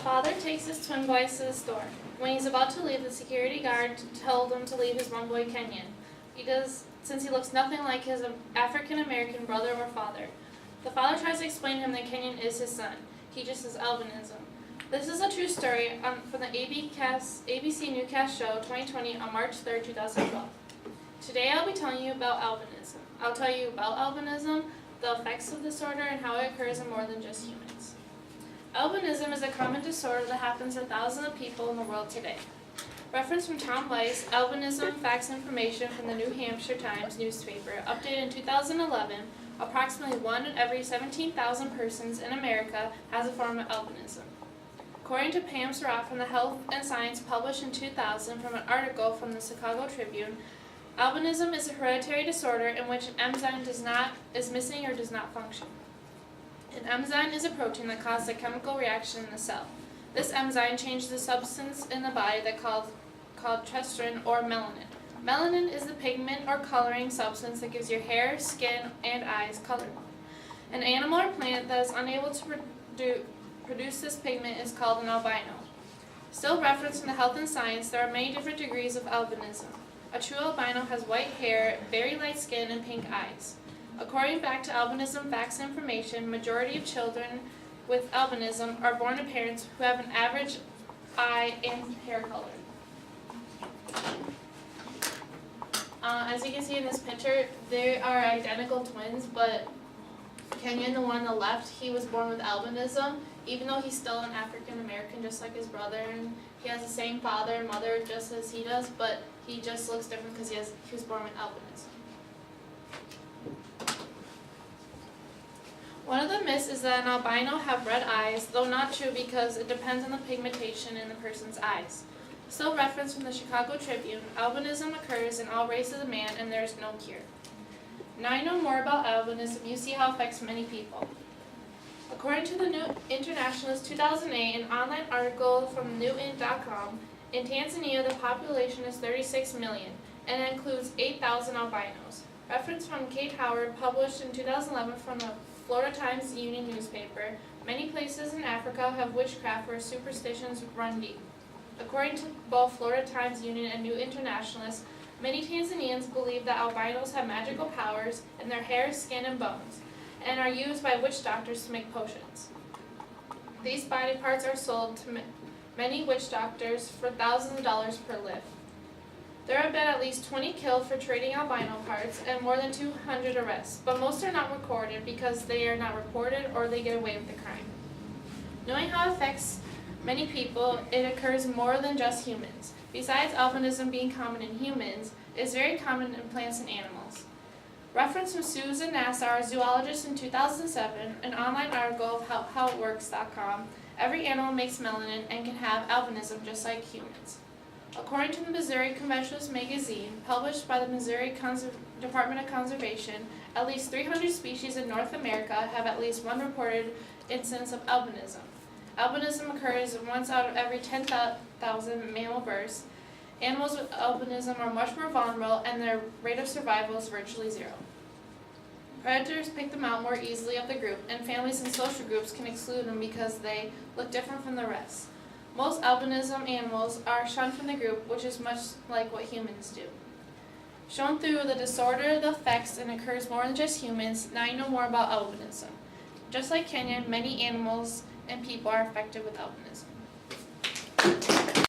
father takes his twin boys to the store. When he's about to leave, the security guard told him to leave his one boy Kenyon. He does, since he looks nothing like his African-American brother or father. The father tries to explain to him that Kenyon is his son. He just has albinism. This is a true story from the ABC Newscast Show 2020 on March 3, 2012. Today I'll be telling you about albinism. I'll tell you about albinism, the effects of this disorder, and how it occurs in more than just humans. Albinism is a common disorder that happens to thousands of people in the world today. Reference from Tom Weiss, Albinism Facts Information from the New Hampshire Times newspaper, updated in 2011, approximately 1 in every 17,000 persons in America has a form of albinism. According to Pam Surratt from the Health and Science published in 2000 from an article from the Chicago Tribune, albinism is a hereditary disorder in which an enzyme is missing or does not function. An enzyme is a protein that causes a chemical reaction in the cell. This enzyme changes the substance in the body that called testrin or melanin. Melanin is the pigment or coloring substance that gives your hair, skin, and eyes color. An animal or plant that is unable to produce this pigment is called an albino. Still referenced in the Health and Science, there are many different degrees of albinism. A true albino has white hair, very light skin, and pink eyes. According back to Albinism Facts and Information, majority of children with albinism are born to parents who have an average eye and hair color. As you can see in this picture, they are identical twins, but Kenyon, the one on the left, he was born with albinism, even though he's still an African American just like his brother, and he has the same father and mother just as he does, but he just looks different because he was born with albinism. One of the myths is that an albino have red eyes, though not true because it depends on the pigmentation in the person's eyes. Still referenced from the Chicago Tribune, albinism occurs in all races of man and there is no cure. Now you know more about albinism, you see how it affects many people. According to the New Internationalist 2008, an online article from newint.com, in Tanzania the population is 36 million, and it includes 8,000 albinos. Reference from Kate Howard, published in 2011 from the Florida Times Union newspaper, many places in Africa have witchcraft where superstitions run deep. According to both Florida Times Union and New Internationalist, many Tanzanians believe that albinos have magical powers in their hair, skin, and bones, and are used by witch doctors to make potions. These body parts are sold to many witch doctors for thousands of dollars per lift. There have been at least 20 killed for trading albino parts and more than 200 arrests, but most are not recorded because they are not reported or they get away with the crime. Knowing how it affects many people, it occurs more than just humans. Besides albinism being common in humans, it is very common in plants and animals. Reference from Susan Nassar, a zoologist in 2007, an online article of howitworks.com, every animal makes melanin and can have albinism just like humans. According to the Missouri Conventionalist magazine, published by the Missouri Department of Conservation, at least 300 species in North America have at least one reported instance of albinism. Albinism occurs once out of every 10,000 mammal births. Animals with albinism are much more vulnerable and their rate of survival is virtually zero. Predators pick them out more easily of the group, and families and social groups can exclude them because they look different from the rest. Most albinism animals are shunned from the group, which is much like what humans do. Shown through the disorder, the effects, and occurs more than just humans, now you know more about albinism. Just like Kenyon, many animals and people are affected with albinism.